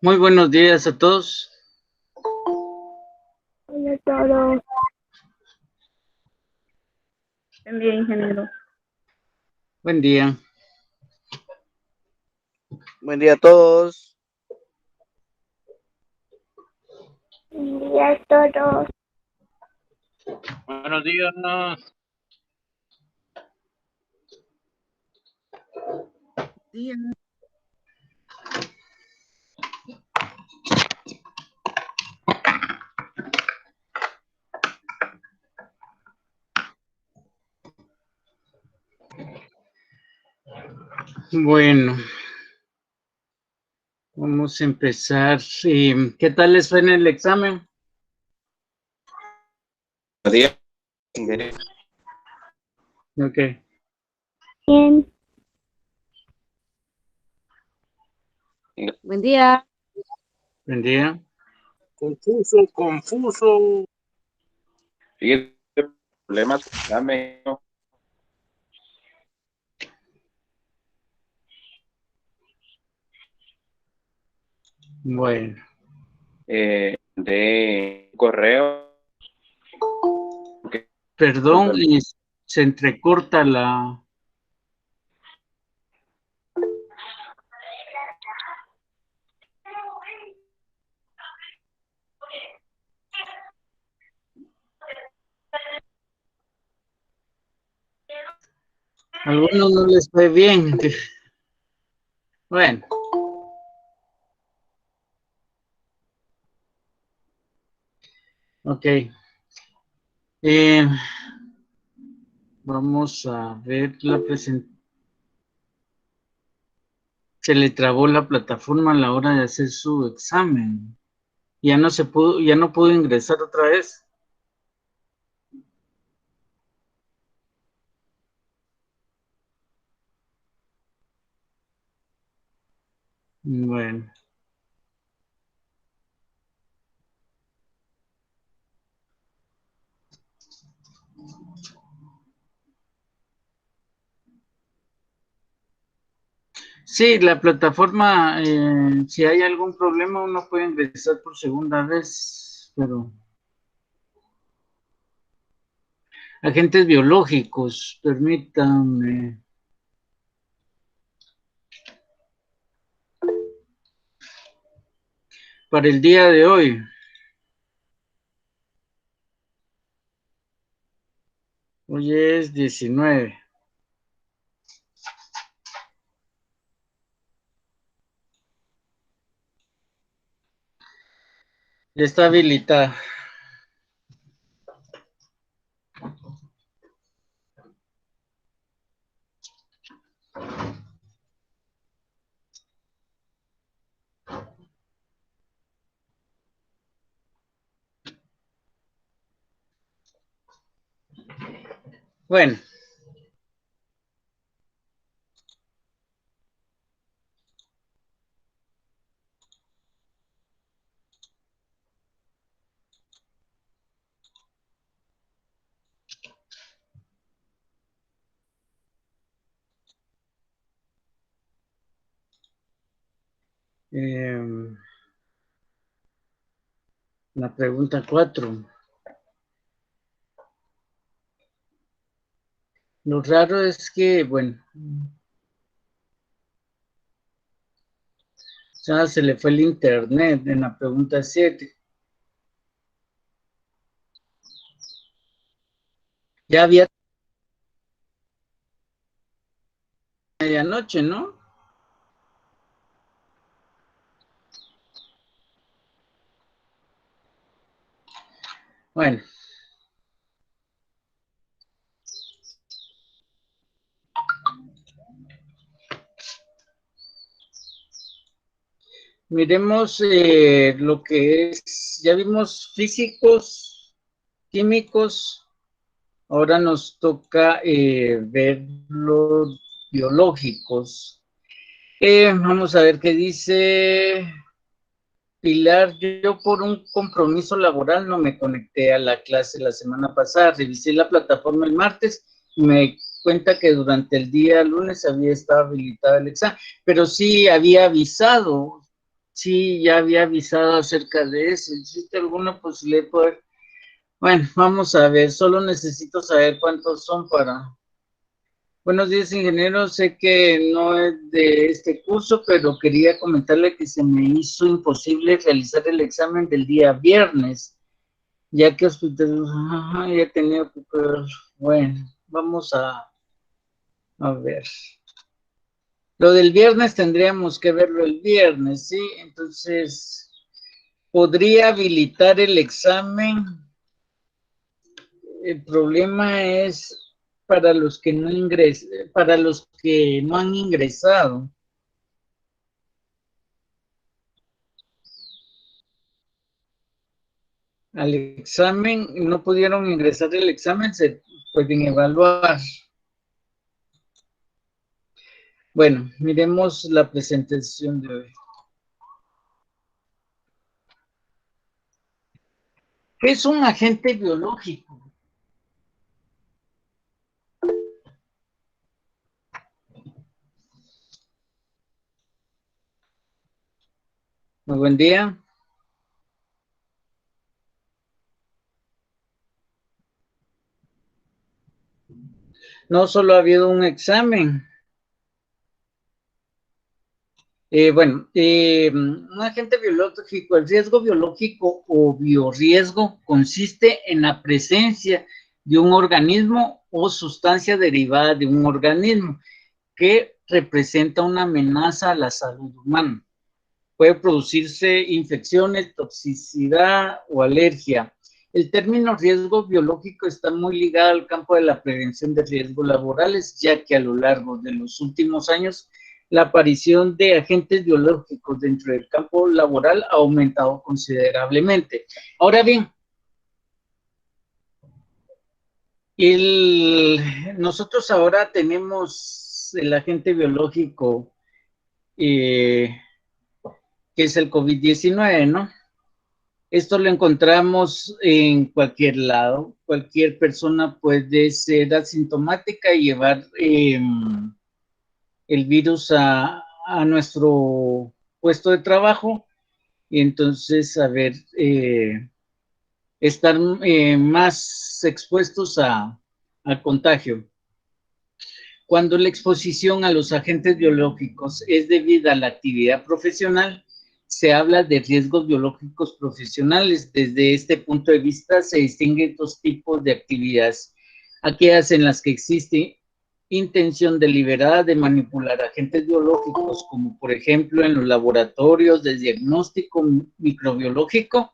Muy buenos días a todos. Hola a todos. Bien, ingeniero. Buen día. Buen día a todos. Buen día a todos. Buenos días. Día. Bueno, vamos a empezar. ¿Qué tal les fue en el examen? Buenos días, ingeniero. Ok. Bien. Buen día. Buen día. Confuso. Fíjate, problemas. Dame. Bueno, De correo. perdón, y se entrecorta la... A algunos no les fue bien. Bueno. Ok. Vamos a ver la presentación. Se le trabó la plataforma a la hora de hacer su examen. Ya no pudo ingresar otra vez. Bueno. Sí, la plataforma, si hay algún problema, uno puede ingresar por segunda vez, pero agentes biológicos, permítanme. Para el día de hoy. Hoy es 19. Ya está habilitada. Bueno. La pregunta 4. Lo raro es que, bueno, ya se le fue el internet en la pregunta 7. Ya había medianoche, ¿no? Bueno. Miremos lo que es, ya vimos físicos, químicos, ahora nos toca ver los biológicos. Vamos a ver qué dice Pilar. Yo por un compromiso laboral no me conecté a la clase la semana pasada, revisé la plataforma el martes y me cuenta que durante el día lunes había estado habilitada el examen, pero sí había avisado. Sí, ya había avisado acerca de eso. ¿Existe alguna posibilidad de poder? Bueno, vamos a ver, solo necesito saber cuántos son para... Buenos días, ingeniero. Sé que no es de este curso, pero quería comentarle que se me hizo imposible realizar el examen del día viernes, ya que hospital ya tenía que... Bueno, vamos a ver. Lo del viernes tendríamos que verlo el viernes, ¿sí? Entonces, podría habilitar el examen. El problema es para los que no para los que no han ingresado. Al examen, no pudieron ingresar el examen, se pueden evaluar. Bueno, miremos la presentación de hoy. ¿Qué es un agente biológico? Muy buen día. No solo ha habido un examen. Un agente biológico, el riesgo biológico o biorriesgo consiste en la presencia de un organismo o sustancia derivada de un organismo que representa una amenaza a la salud humana. Puede producirse infecciones, toxicidad o alergia. El término riesgo biológico está muy ligado al campo de la prevención de riesgos laborales, ya que a lo largo de los últimos años la aparición de agentes biológicos dentro del campo laboral ha aumentado considerablemente. Ahora bien, nosotros ahora tenemos el agente biológico que es el COVID-19, ¿no? Esto lo encontramos en cualquier lado. Cualquier persona puede ser asintomática y llevar el virus a nuestro puesto de trabajo y entonces, estar más expuestos al contagio. Cuando la exposición a los agentes biológicos es debida a la actividad profesional, se habla de riesgos biológicos profesionales. Desde este punto de vista se distinguen dos tipos de actividades: aquellas en las que existe intención deliberada de manipular agentes biológicos, como por ejemplo en los laboratorios de diagnóstico microbiológico,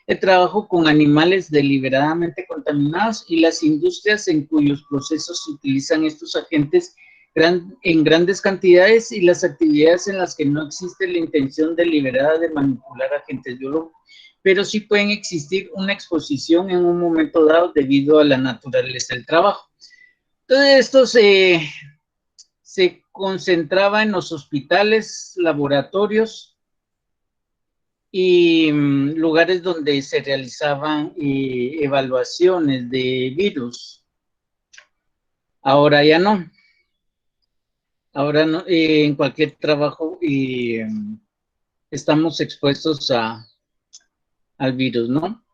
el trabajo con animales deliberadamente contaminados y las industrias en cuyos procesos se utilizan estos agentes en grandes cantidades, y las actividades en las que no existe la intención deliberada de manipular agentes biológicos, pero sí pueden existir una exposición en un momento dado debido a la naturaleza del trabajo. Entonces, esto se concentraba en los hospitales, laboratorios y lugares donde se realizaban evaluaciones de virus. Ahora ya no. Ahora no, en cualquier trabajo estamos expuestos al virus, ¿no?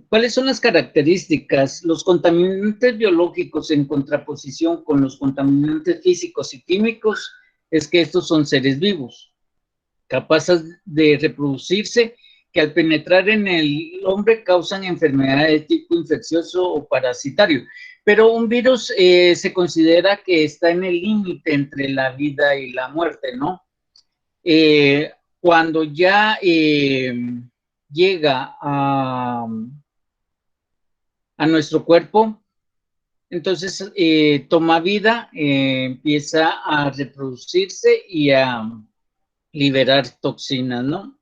¿Cuáles son las características? Los contaminantes biológicos, en contraposición con los contaminantes físicos y químicos, es que estos son seres vivos, capaces de reproducirse, que al penetrar en el hombre causan enfermedades de tipo infeccioso o parasitario. Pero un virus se considera que está en el límite entre la vida y la muerte, ¿no? Cuando ya llega a nuestro cuerpo, entonces toma vida, empieza a reproducirse y a liberar toxinas, ¿no?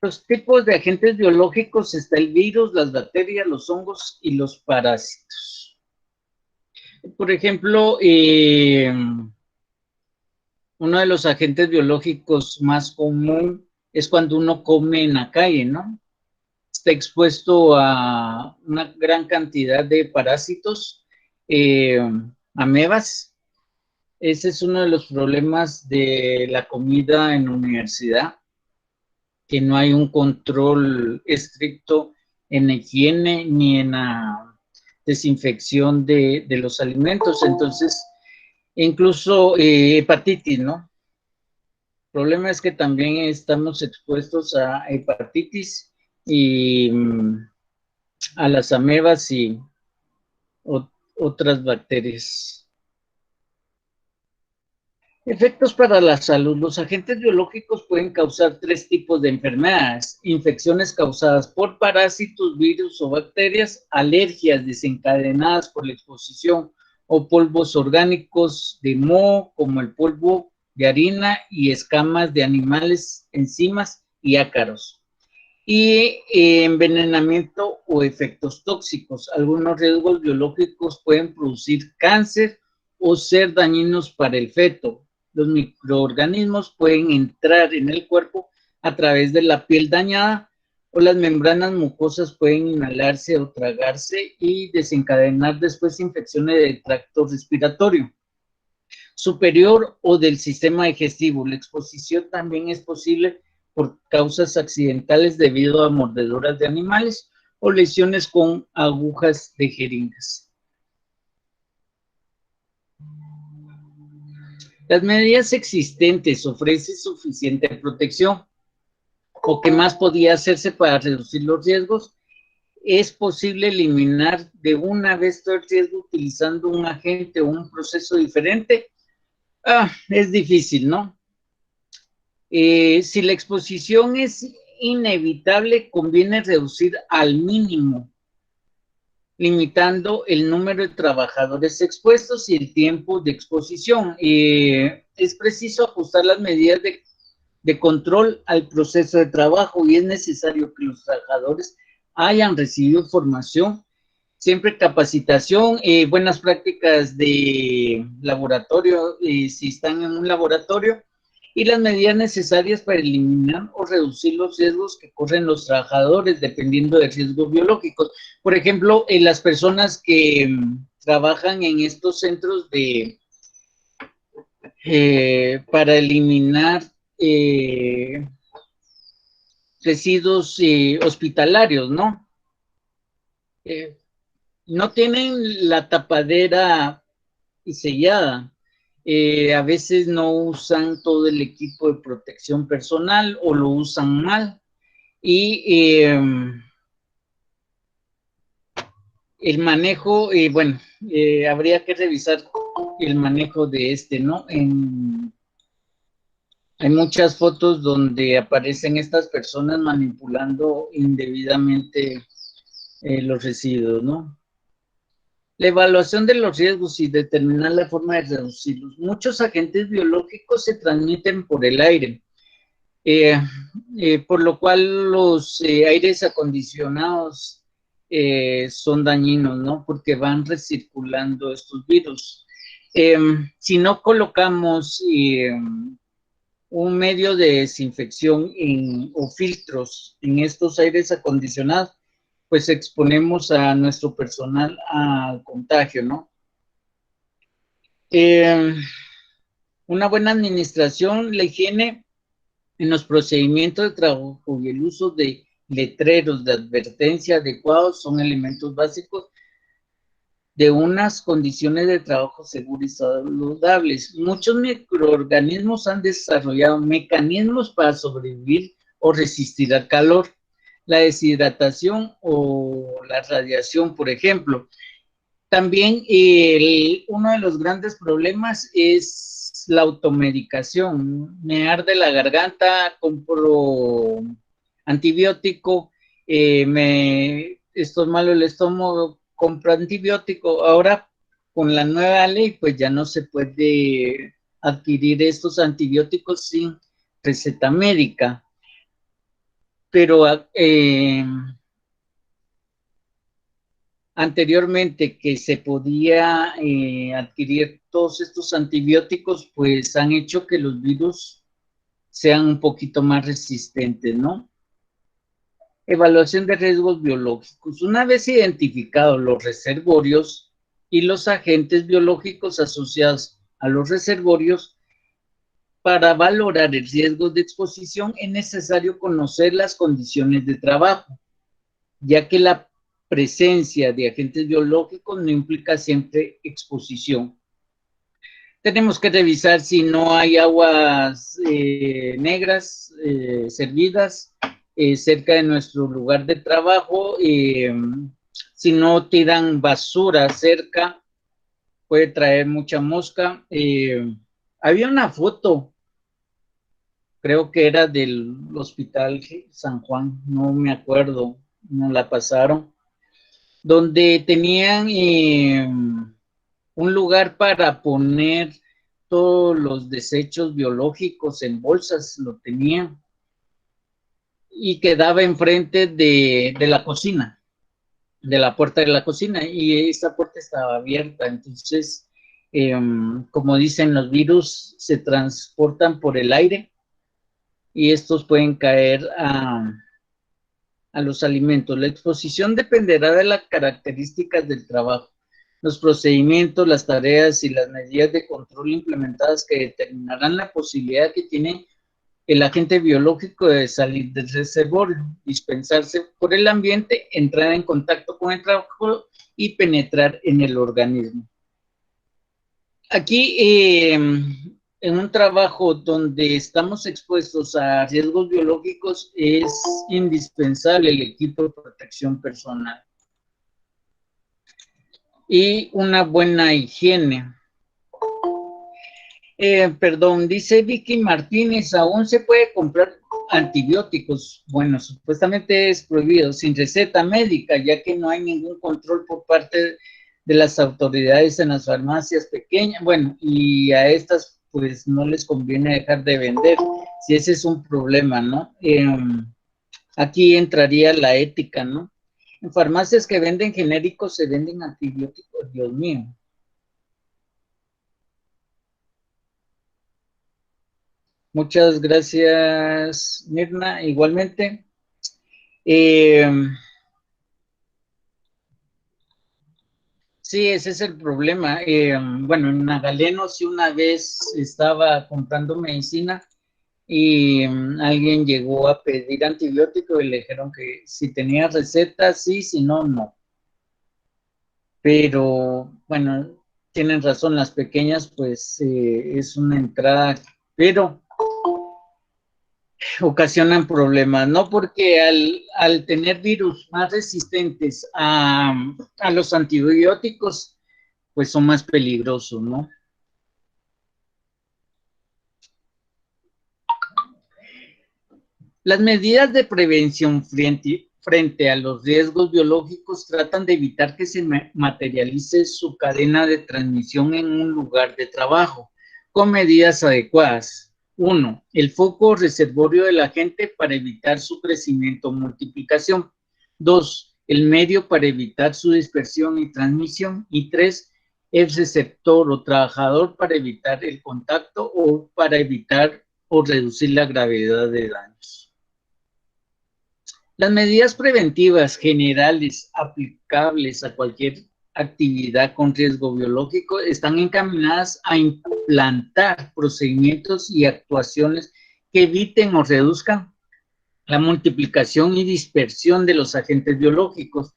Los tipos de agentes biológicos: está el virus, las bacterias, los hongos y los parásitos. Por ejemplo, uno de los agentes biológicos más común es cuando uno come en la calle, ¿no? Está expuesto a una gran cantidad de parásitos, amebas, Ese es uno de los problemas de la comida en la universidad, que no hay un control estricto en la higiene ni en la desinfección de los alimentos. Entonces, incluso hepatitis, ¿no? El problema es que también estamos expuestos a hepatitis y a las amebas y otras bacterias. Efectos para la salud. Los agentes biológicos pueden causar 3 tipos de enfermedades: infecciones causadas por parásitos, virus o bacterias, alergias desencadenadas por la exposición o polvos orgánicos de moho, como el polvo de harina y escamas de animales, enzimas y ácaros. Y envenenamiento o efectos tóxicos. Algunos riesgos biológicos pueden producir cáncer o ser dañinos para el feto. Los microorganismos pueden entrar en el cuerpo a través de la piel dañada, o las membranas mucosas pueden inhalarse o tragarse y desencadenar después infecciones del tracto respiratorio superior o del sistema digestivo. La exposición también es posible por causas accidentales debido a mordeduras de animales o lesiones con agujas de jeringas. Las medidas existentes ofrecen suficiente protección. ¿O qué más podía hacerse para reducir los riesgos? ¿Es posible eliminar de una vez todo el riesgo utilizando un agente o un proceso diferente? Es difícil, ¿no? Si la exposición es inevitable, conviene reducir al mínimo, limitando el número de trabajadores expuestos y el tiempo de exposición. Es preciso ajustar las medidas de control al proceso de trabajo y es necesario que los trabajadores hayan recibido formación, siempre capacitación, buenas prácticas de laboratorio, si están en un laboratorio, y las medidas necesarias para eliminar o reducir los riesgos que corren los trabajadores dependiendo de riesgos biológicos. Por ejemplo, las personas que trabajan en estos centros de para eliminar residuos hospitalarios, ¿no? No tienen la tapadera sellada. A veces no usan todo el equipo de protección personal o lo usan mal. Y el manejo, bueno, habría que revisar el manejo de este, ¿no? Hay muchas fotos donde aparecen estas personas manipulando indebidamente los residuos, ¿no? La evaluación de los riesgos y determinar la forma de reducirlos. Muchos agentes biológicos se transmiten por el aire, por lo cual los aires acondicionados son dañinos, ¿no? Porque van recirculando estos virus. Si no colocamos un medio de desinfección o filtros en estos aires acondicionados, pues exponemos a nuestro personal al contagio, ¿no? Una buena administración, la higiene en los procedimientos de trabajo y el uso de letreros de advertencia adecuados son elementos básicos de unas condiciones de trabajo seguras y saludables. Muchos microorganismos han desarrollado mecanismos para sobrevivir o resistir al calor, la deshidratación o la radiación, por ejemplo. También uno de los grandes problemas es la automedicación. Me arde la garganta, compro antibiótico, estoy malo el estómago, compro antibiótico. Ahora, con la nueva ley, pues ya no se puede adquirir estos antibióticos sin receta médica. Pero anteriormente que se podía adquirir todos estos antibióticos, pues han hecho que los virus sean un poquito más resistentes, ¿no? Evaluación de riesgos biológicos. Una vez identificados los reservorios y los agentes biológicos asociados a los reservorios, para valorar el riesgo de exposición es necesario conocer las condiciones de trabajo, ya que la presencia de agentes biológicos no implica siempre exposición. Tenemos que revisar si no hay aguas negras servidas cerca de nuestro lugar de trabajo, si no tiran basura cerca, puede traer mucha mosca. Había una foto, creo que era del Hospital San Juan, no me acuerdo, no la pasaron, donde tenían un lugar para poner todos los desechos biológicos en bolsas, lo tenían, y quedaba enfrente de la cocina, de la puerta de la cocina, y esa puerta estaba abierta. Entonces, como dicen, los virus se transportan por el aire y estos pueden caer a los alimentos. La exposición dependerá de las características del trabajo, los procedimientos, las tareas y las medidas de control implementadas que determinarán la posibilidad que tiene el agente biológico de salir del reservorio, dispensarse por el ambiente, entrar en contacto con el trabajo y penetrar en el organismo. Aquí, en un trabajo donde estamos expuestos a riesgos biológicos, es indispensable el equipo de protección personal y una buena higiene. Dice Vicky Martínez, ¿aún se puede comprar antibióticos? Bueno, supuestamente es prohibido, sin receta médica, ya que no hay ningún control por parte de las autoridades en las farmacias pequeñas. Bueno, y a estas pues no les conviene dejar de vender, si ese es un problema, ¿no? Aquí entraría la ética, ¿no? En farmacias que venden genéricos se venden antibióticos, Dios mío. Muchas gracias, Mirna, igualmente. Sí, ese es el problema. Bueno, en Nagaleno sí una vez estaba comprando medicina y alguien llegó a pedir antibiótico y le dijeron que si tenía receta, sí, si no, no. Pero, bueno, tienen razón, las pequeñas, pues es una entrada, pero ocasionan problemas, ¿no? Porque al tener virus más resistentes a los antibióticos, pues son más peligrosos, ¿no? Las medidas de prevención frente a los riesgos biológicos tratan de evitar que se materialice su cadena de transmisión en un lugar de trabajo, con medidas adecuadas. 1. El foco reservorio del agente para evitar su crecimiento o multiplicación. 2. El medio para evitar su dispersión y transmisión. Y 3. El receptor o trabajador para evitar el contacto o para evitar o reducir la gravedad de daños. Las medidas preventivas generales aplicables a cualquier actividad con riesgo biológico están encaminadas a implantar procedimientos y actuaciones que eviten o reduzcan la multiplicación y dispersión de los agentes biológicos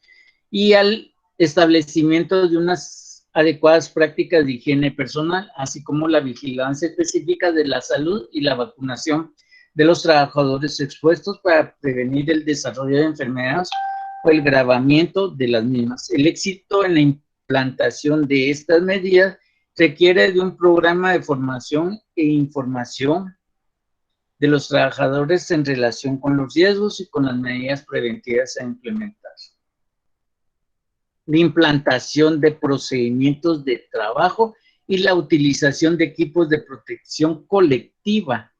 y al establecimiento de unas adecuadas prácticas de higiene personal, así como la vigilancia específica de la salud y la vacunación de los trabajadores expuestos para prevenir el desarrollo de enfermedades o el agravamiento de las mismas. El éxito en la implantación de estas medidas requiere de un programa de formación e información de los trabajadores en relación con los riesgos y con las medidas preventivas a implementar. La implantación de procedimientos de trabajo y la utilización de equipos de protección colectiva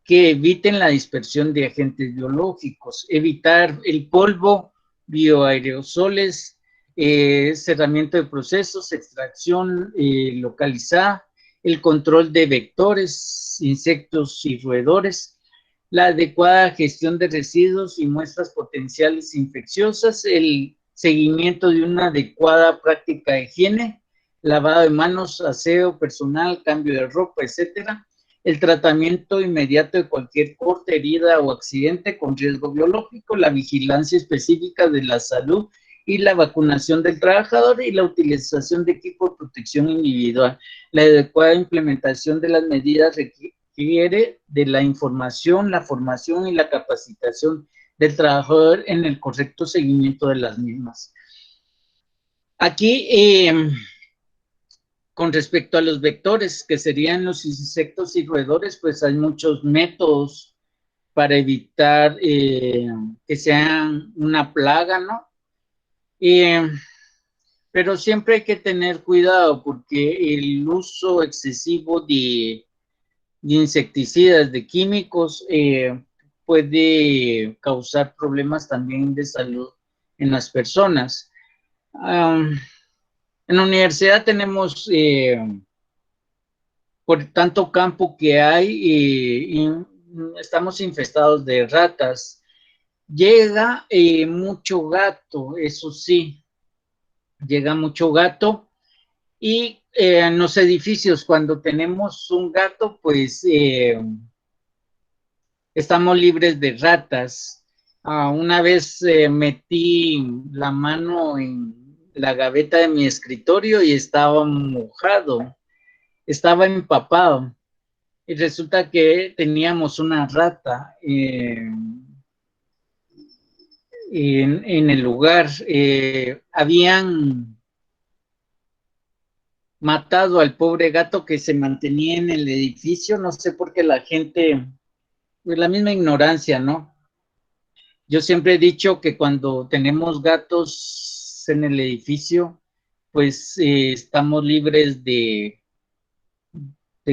que eviten la dispersión de agentes biológicos, evitar el polvo, bioaerosoles, cerramiento de procesos, extracción localizada, el control de vectores, insectos y roedores, la adecuada gestión de residuos y muestras potenciales infecciosas, el seguimiento de una adecuada práctica de higiene, lavado de manos, aseo personal, cambio de ropa, etcétera. El tratamiento inmediato de cualquier corte, herida o accidente con riesgo biológico, la vigilancia específica de la salud y la vacunación del trabajador y la utilización de equipo de protección individual. La adecuada implementación de las medidas requiere de la información, la formación y la capacitación del trabajador en el correcto seguimiento de las mismas. Aquí, con respecto a los vectores, que serían los insectos y roedores, pues hay muchos métodos para evitar que sean una plaga, ¿no? Pero siempre hay que tener cuidado porque el uso excesivo de insecticidas, de químicos, puede causar problemas también de salud en las personas. En la universidad tenemos, por tanto campo que hay, y estamos infestados de ratas. Llega mucho gato, eso sí, llega mucho gato, y en los edificios cuando tenemos un gato, pues estamos libres de ratas. Una vez metí la mano en la gaveta de mi escritorio y estaba mojado, estaba empapado. Y resulta que teníamos una rata en el lugar. Habían matado al pobre gato que se mantenía en el edificio. No sé por qué la gente, pues la misma ignorancia, ¿no? Yo siempre he dicho que cuando tenemos gatos en el edificio, pues estamos libres de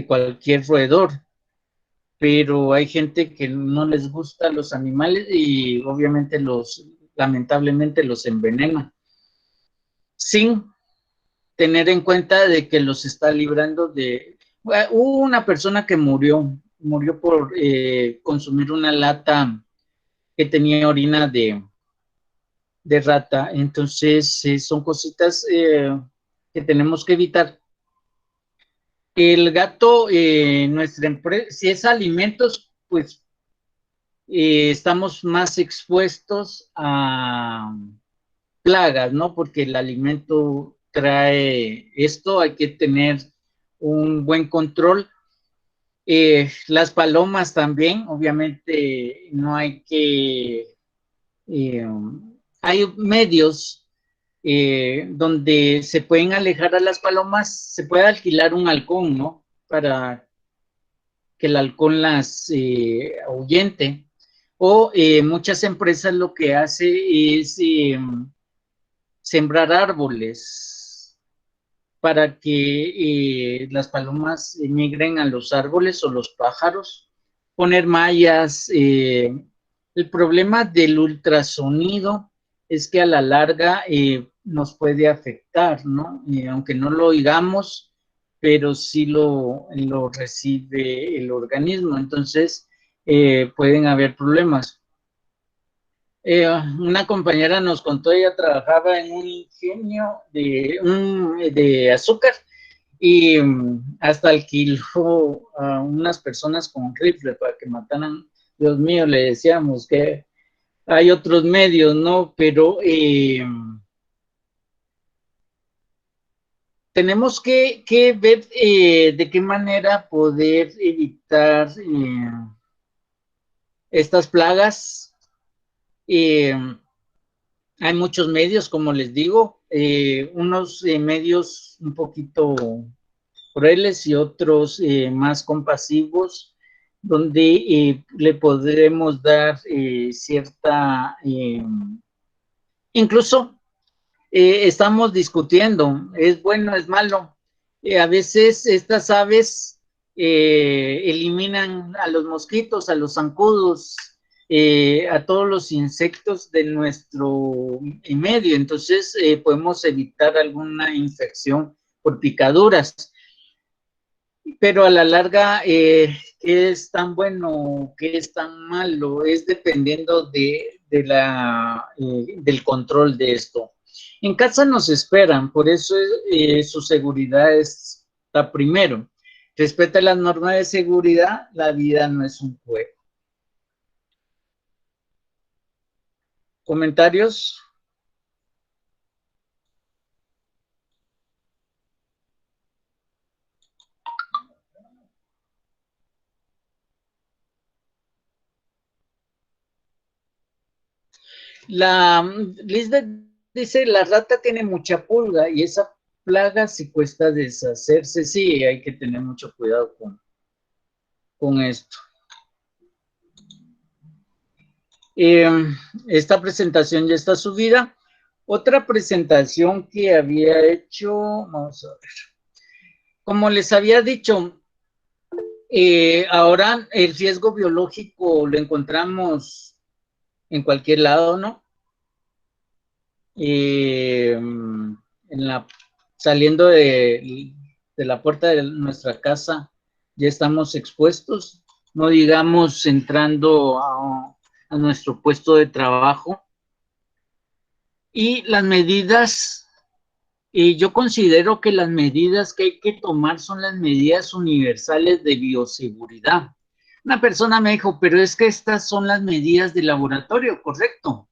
cualquier roedor, pero hay gente que no les gustan los animales y obviamente lamentablemente los envenena, sin tener en cuenta de que los está librando de... Hubo una persona que murió por consumir una lata que tenía orina de rata. Entonces son cositas que tenemos que evitar. El gato, nuestra empresa, si es alimentos, pues estamos más expuestos a plagas, ¿no? Porque el alimento trae esto, hay que tener un buen control. Las palomas también, obviamente no hay que... hay medios donde se pueden alejar a las palomas, se puede alquilar un halcón, ¿no? Para que el halcón las ahuyente. O muchas empresas lo que hace es sembrar árboles para que las palomas emigren a los árboles o los pájaros, poner mallas. El problema del ultrasonido es que a la larga nos puede afectar, ¿no? Aunque no lo oigamos, pero sí lo recibe el organismo. Entonces, pueden haber problemas. Una compañera nos contó, ella trabajaba en un ingenio de azúcar y hasta alquiló a unas personas con rifle para que mataran. Dios mío, le decíamos que hay otros medios, ¿no? Pero tenemos que ver de qué manera poder evitar estas plagas. Hay muchos medios, como les digo, unos medios un poquito crueles y otros más compasivos, donde le podremos dar cierta... incluso estamos discutiendo, es bueno, es malo. A veces estas aves eliminan a los mosquitos, a los zancudos, a todos los insectos de nuestro medio. Entonces podemos evitar alguna infección por picaduras. Pero a la larga, ¿qué es tan bueno, qué es tan malo? Es dependiendo del control de esto. En casa nos esperan, por eso su seguridad está primero. Respeta las normas de seguridad, la vida no es un juego. ¿Comentarios? Liz dice, la rata tiene mucha pulga y esa plaga sí cuesta deshacerse. Sí, hay que tener mucho cuidado con esto. Esta presentación ya está subida. Otra presentación que había hecho, vamos a ver. Como les había dicho, ahora el riesgo biológico lo encontramos en cualquier lado, ¿no? Saliendo de la puerta de nuestra casa ya estamos expuestos, no digamos entrando a nuestro puesto de trabajo. Y las medidas, yo considero que las medidas que hay que tomar son las medidas universales de bioseguridad. Una persona me dijo, pero es que estas son las medidas de laboratorio, correcto.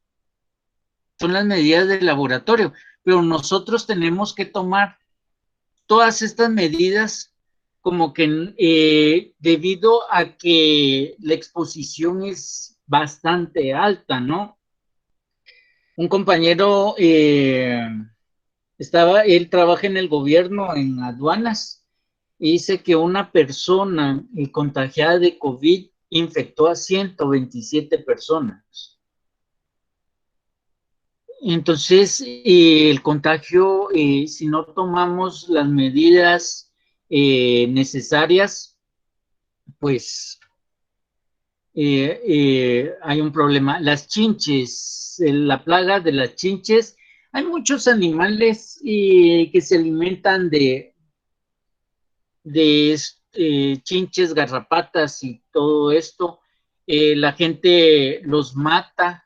Son las medidas de laboratorio, pero nosotros tenemos que tomar todas estas medidas como que debido a que la exposición es bastante alta, ¿no? Un compañero él trabaja en el gobierno, en aduanas, y dice que una persona contagiada de COVID infectó a 127 personas. Entonces, el contagio, si no tomamos las medidas necesarias, pues hay un problema. Las chinches, la plaga de las chinches, hay muchos animales que se alimentan de chinches, garrapatas y todo esto. La gente los mata,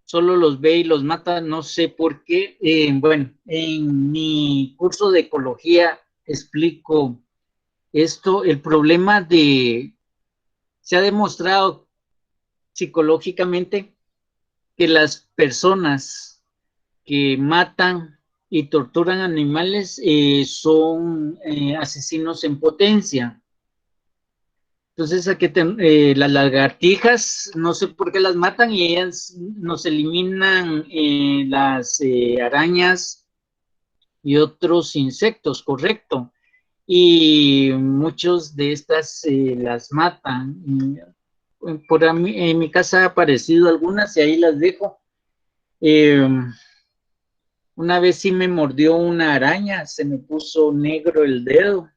solo los ve y los mata, no sé por qué. Bueno, en mi curso de ecología explico esto, el problema se ha demostrado psicológicamente que las personas que matan y torturan animales son asesinos en potencia. Entonces, las lagartijas, no sé por qué las matan y ellas nos eliminan las arañas y otros insectos, correcto. Y muchos de estas las matan. En mi casa ha aparecido algunas y ahí las dejo. Una vez sí me mordió una araña, se me puso negro el dedo.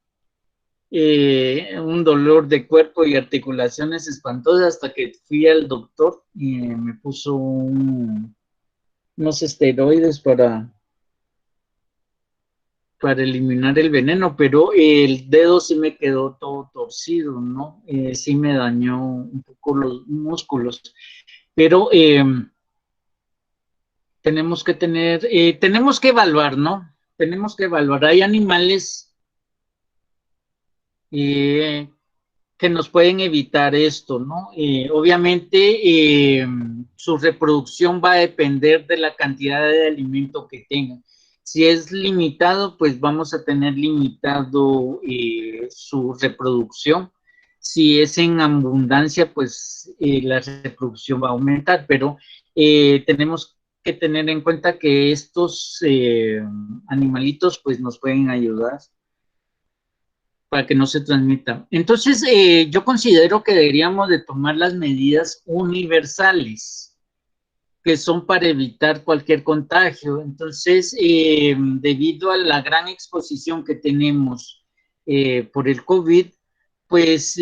Un dolor de cuerpo y articulaciones espantosas hasta que fui al doctor y me puso unos esteroides para eliminar el veneno, pero el dedo sí me quedó todo torcido, ¿no? Sí me dañó un poco los músculos, pero tenemos que evaluar, ¿no? Tenemos que evaluar. Hay animales que nos pueden evitar esto, ¿no? Obviamente su reproducción va a depender de la cantidad de alimento que tengan. Si es limitado, pues vamos a tener limitado su reproducción. Si es en abundancia, pues la reproducción va a aumentar, pero tenemos que tener en cuenta que estos animalitos pues nos pueden ayudar para que no se transmita. Entonces, yo considero que deberíamos de tomar las medidas universales, que son para evitar cualquier contagio. Entonces, debido a la gran exposición que tenemos por el COVID, pues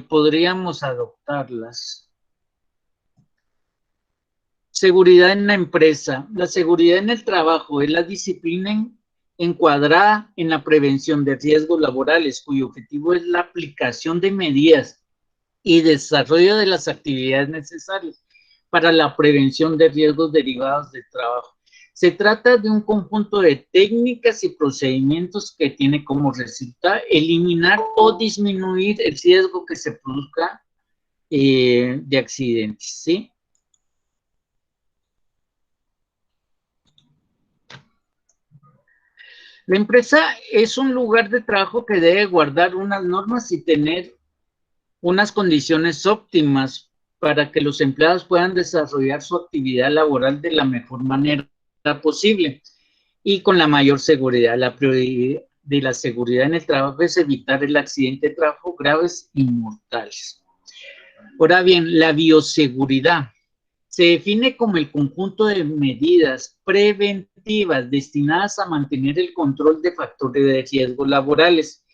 podríamos adoptarlas. Seguridad en la empresa. La seguridad en el trabajo es la disciplina encuadrada en la prevención de riesgos laborales, cuyo objetivo es la aplicación de medidas y desarrollo de las actividades necesarias para la prevención de riesgos derivados del trabajo. Se trata de un conjunto de técnicas y procedimientos que tiene como resultado eliminar o disminuir el riesgo que se produzca de accidentes, ¿sí? La empresa es un lugar de trabajo que debe guardar unas normas y tener unas condiciones óptimas para que los empleados puedan desarrollar su actividad laboral de la mejor manera posible y con la mayor seguridad. La prioridad de la seguridad en el trabajo es evitar el accidente de trabajo graves y mortales. Ahora bien, la bioseguridad se define como el conjunto de medidas preventivas destinadas a mantener el control de factores de riesgo laborales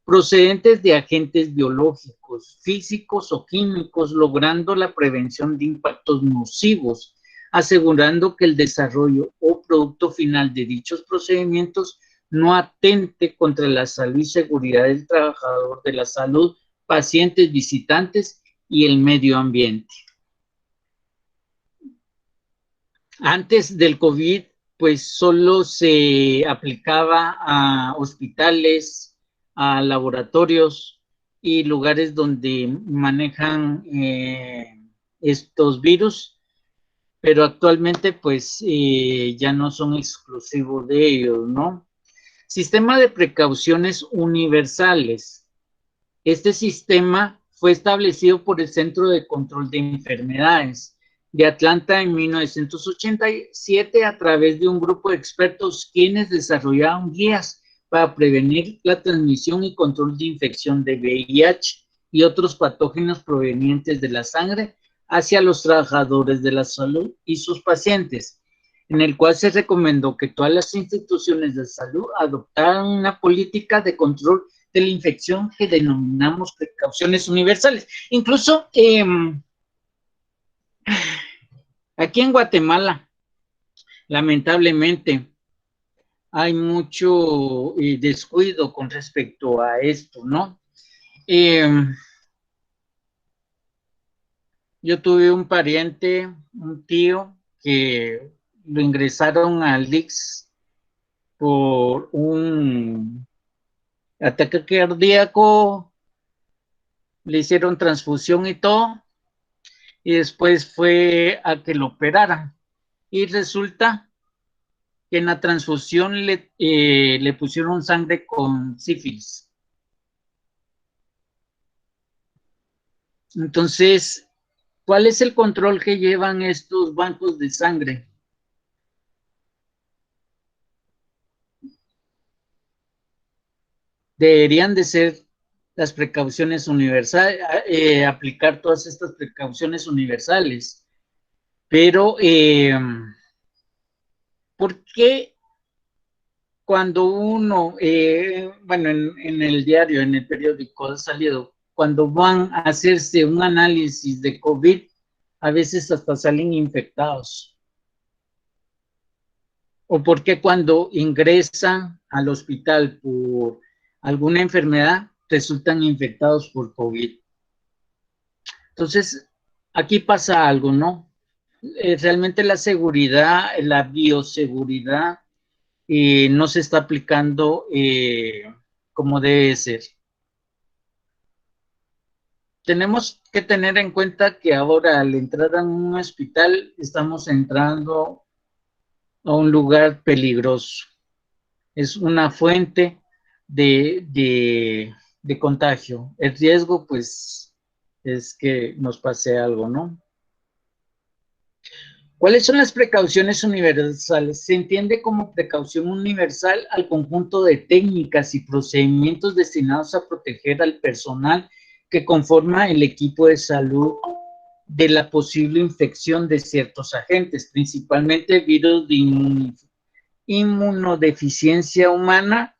procedentes de agentes biológicos, físicos o químicos, logrando la prevención de impactos nocivos, asegurando que el desarrollo o producto final de dichos procedimientos no atente contra la salud y seguridad del trabajador, de la salud, pacientes, visitantes y el medio ambiente. Antes del COVID, pues solo se aplicaba a hospitales, a laboratorios y lugares donde manejan estos virus, pero actualmente pues ya no son exclusivos de ellos, ¿no? Sistema de precauciones universales. Este sistema fue establecido por el Centro de Control de Enfermedades de Atlanta en 1987 a través de un grupo de expertos quienes desarrollaron guías para prevenir la transmisión y control de infección de VIH y otros patógenos provenientes de la sangre hacia los trabajadores de la salud y sus pacientes, en el cual se recomendó que todas las instituciones de salud adoptaran una política de control de la infección que denominamos precauciones universales. Incluso aquí en Guatemala, lamentablemente, hay mucho descuido con respecto a esto, ¿no? Yo tuve un pariente, un tío, que lo ingresaron al IX por un ataque cardíaco, le hicieron transfusión y todo, y después fue a que lo operaran. Y resulta que en la transfusión le pusieron sangre con sífilis. Entonces, ¿cuál es el control que llevan estos bancos de sangre? Deberían de ser las precauciones universales, aplicar todas estas precauciones universales. Pero, ¿por qué cuando uno, bueno, en el diario, en el periódico ha salido, cuando van a hacerse un análisis de COVID, a veces hasta salen infectados? ¿O por qué cuando ingresan al hospital por alguna enfermedad resultan infectados por COVID? Entonces, aquí pasa algo, ¿no? Realmente la seguridad, la bioseguridad, no se está aplicando como debe ser. Tenemos que tener en cuenta que ahora al entrar a un hospital estamos entrando a un lugar peligroso. Es una fuente de contagio. El riesgo, pues, es que nos pase algo, ¿no? ¿Cuáles son las precauciones universales? Se entiende como precaución universal al conjunto de técnicas y procedimientos destinados a proteger al personal que conforma el equipo de salud de la posible infección de ciertos agentes, principalmente virus de inmunodeficiencia humana,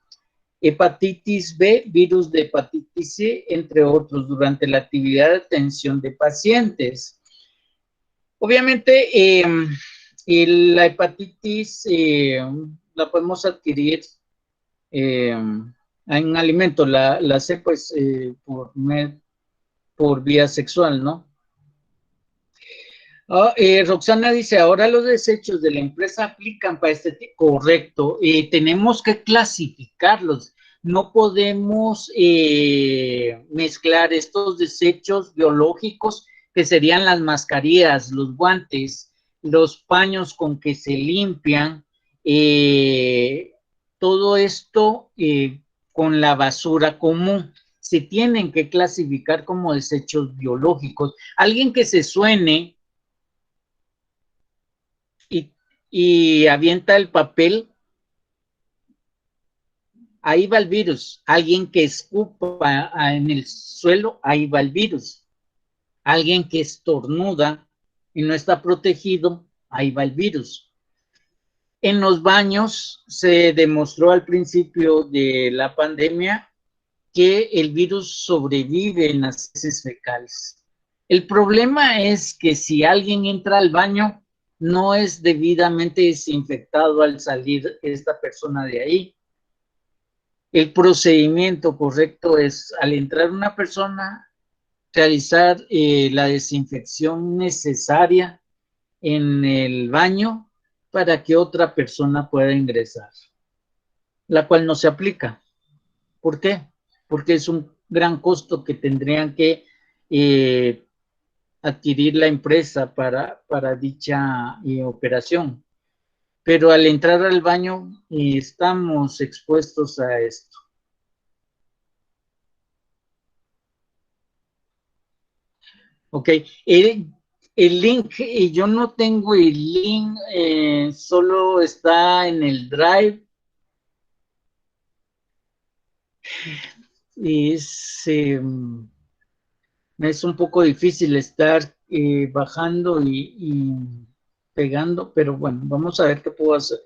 hepatitis B, virus de hepatitis C, entre otros, durante la actividad de atención de pacientes. Obviamente, la hepatitis la podemos adquirir en un alimento, la C, pues, por vía sexual, ¿no? Roxana dice, ahora los desechos de la empresa aplican para este tipo. Correcto, tenemos que clasificarlos. No podemos mezclar estos desechos biológicos que serían las mascarillas, los guantes, los paños con que se limpian, todo esto con la basura común. Se tienen que clasificar como desechos biológicos. Alguien que se suene y avienta el papel, ahí va el virus. Alguien que escupa en el suelo, ahí va el virus. Alguien que estornuda y no está protegido, ahí va el virus. En los baños se demostró al principio de la pandemia que el virus sobrevive en las heces fecales. El problema es que si alguien entra al baño, no es debidamente desinfectado al salir esta persona de ahí. El procedimiento correcto es, al entrar una persona, realizar la desinfección necesaria en el baño para que otra persona pueda ingresar, la cual no se aplica. ¿Por qué? Porque es un gran costo que tendrían que adquirir la empresa para dicha operación. Pero al entrar al baño estamos expuestos a esto. Ok, el link, yo no tengo el link, solo está en el Drive. Es un poco difícil estar bajando y pegando, pero bueno, vamos a ver qué puedo hacer.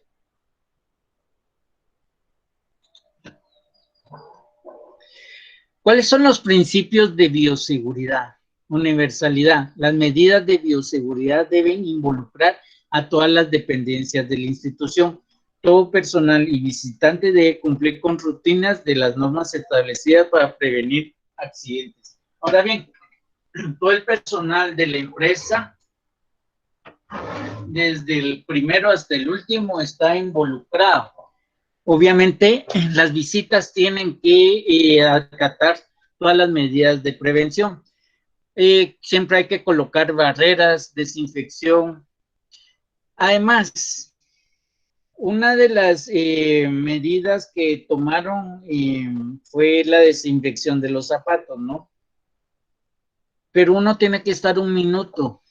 ¿Cuáles son los principios de bioseguridad? Universalidad. Las medidas de bioseguridad deben involucrar a todas las dependencias de la institución. Todo personal y visitante debe cumplir con rutinas de las normas establecidas para prevenir accidentes. Ahora bien, todo el personal de la empresa, desde el primero hasta el último, está involucrado. Obviamente, las visitas tienen que acatar todas las medidas de prevención. Siempre hay que colocar barreras, desinfección. Además, una de las medidas que tomaron fue la desinfección de los zapatos, ¿no? Pero uno tiene que estar 1 minuto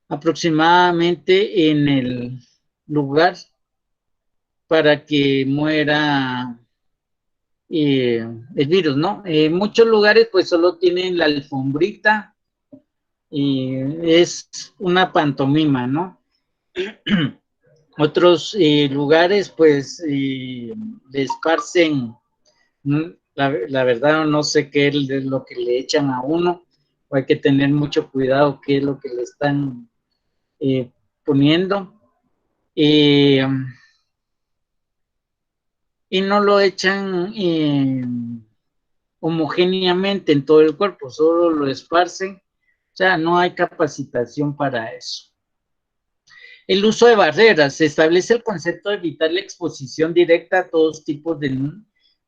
aproximadamente en el lugar para que muera el virus, ¿no? En muchos lugares pues solo tienen la alfombrita y es una pantomima, ¿no? Otros lugares pues le esparcen, la verdad no sé qué es lo que le echan a uno, o hay que tener mucho cuidado qué es lo que le están poniendo. Y no lo echan homogéneamente en todo el cuerpo, solo lo esparcen, o sea, no hay capacitación para eso. El uso de barreras. Se establece el concepto de evitar la exposición directa a todos tipos de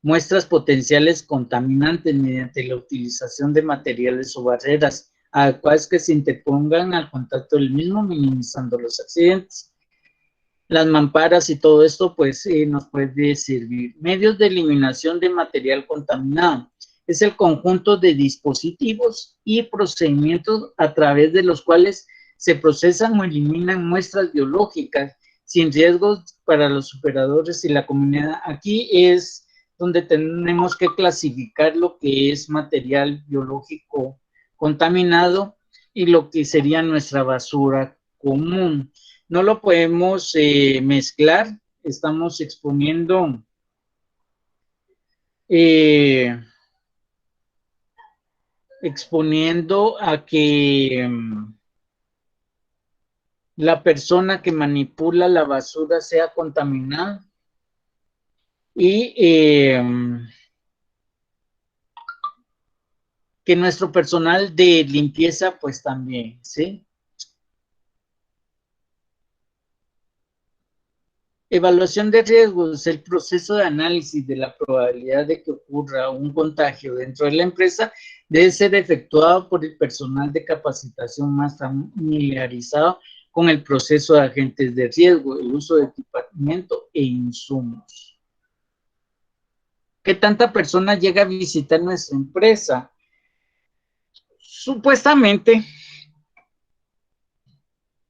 muestras potenciales contaminantes mediante la utilización de materiales o barreras adecuadas que se interpongan al contacto del mismo, minimizando los accidentes. Las mamparas y todo esto pues nos puede servir. Medios de eliminación de material contaminado. Es el conjunto de dispositivos y procedimientos a través de los cuales se procesan o eliminan muestras biológicas sin riesgos para los operadores y la comunidad. Aquí es donde tenemos que clasificar lo que es material biológico contaminado y lo que sería nuestra basura común. No lo podemos mezclar, estamos exponiendo a que la persona que manipula la basura sea contaminada y que nuestro personal de limpieza pues también, ¿sí? Evaluación de riesgos, el proceso de análisis de la probabilidad de que ocurra un contagio dentro de la empresa debe ser efectuado por el personal de capacitación más familiarizado con el proceso de agentes de riesgo, el uso de equipamiento e insumos. ¿Qué tanta persona llega a visitar nuestra empresa? Supuestamente,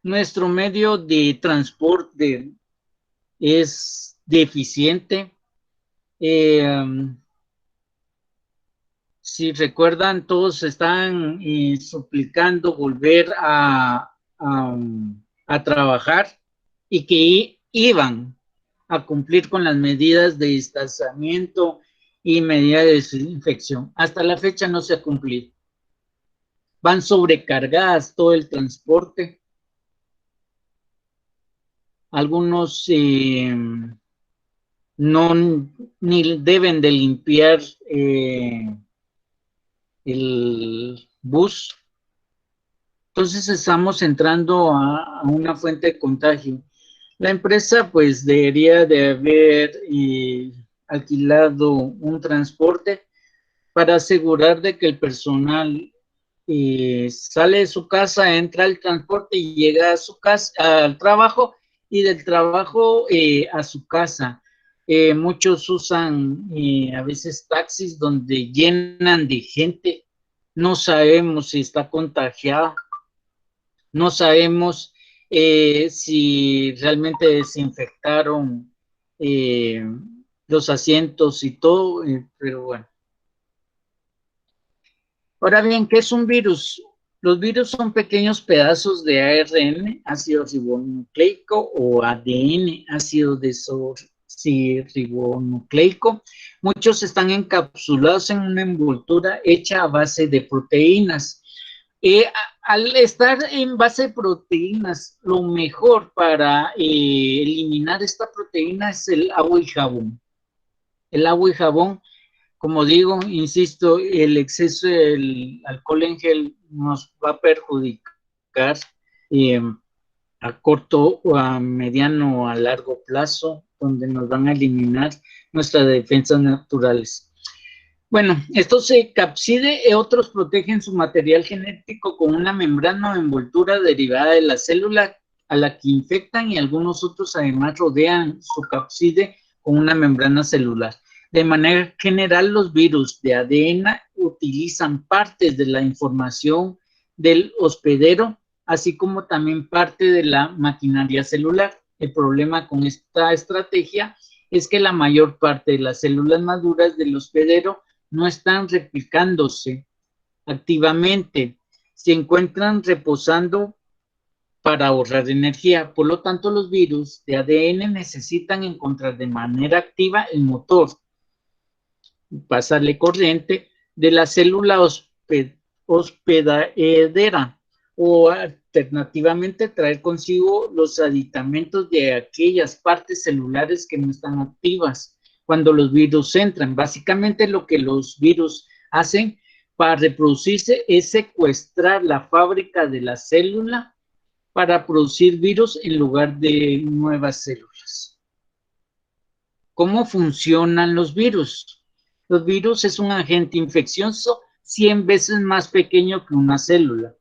nuestro medio de transporte es deficiente. Si recuerdan, todos están suplicando volver a trabajar y que iban a cumplir con las medidas de distanciamiento y medidas de desinfección. Hasta la fecha no se ha cumplido. Van sobrecargadas todo el transporte. Algunos no ni deben de limpiar el bus. Entonces estamos entrando a una fuente de contagio. La empresa pues debería de haber alquilado un transporte para asegurar de que el personal sale de su casa, entra al transporte y llega a su casa, al trabajo, y del trabajo a su casa. Muchos usan a veces taxis donde llenan de gente. No sabemos si está contagiada, no sabemos si realmente desinfectaron los asientos y todo, pero bueno. Ahora bien, ¿qué es un virus? Los virus son pequeños pedazos de ARN, ácido ribonucleico, o ADN, ácido desoxirribonucleico. Muchos están encapsulados en una envoltura hecha a base de proteínas. Al estar en base de proteínas, lo mejor para eliminar esta proteína es el agua y jabón. El agua y jabón, como digo, insisto, el exceso del alcohol en gel nos va a perjudicar a corto o a mediano o a largo plazo, donde nos van a eliminar nuestras defensas naturales. Bueno, estos capside y otros protegen su material genético con una membrana o envoltura derivada de la célula a la que infectan, y algunos otros además rodean su capside con una membrana celular. De manera general, los virus de ADN utilizan partes de la información del hospedero, así como también parte de la maquinaria celular. El problema con esta estrategia es que la mayor parte de las células maduras del hospedero no están replicándose activamente, se encuentran reposando para ahorrar energía. Por lo tanto, los virus de ADN necesitan encontrar de manera activa el motor, pasarle corriente de la célula hospedadera, o alternativamente traer consigo los aditamentos de aquellas partes celulares que no están activas cuando los virus entran. Básicamente lo que los virus hacen para reproducirse es secuestrar la fábrica de la célula para producir virus en lugar de nuevas células. ¿Cómo funcionan los virus? Los virus es un agente infeccioso 100 veces más pequeño que una célula.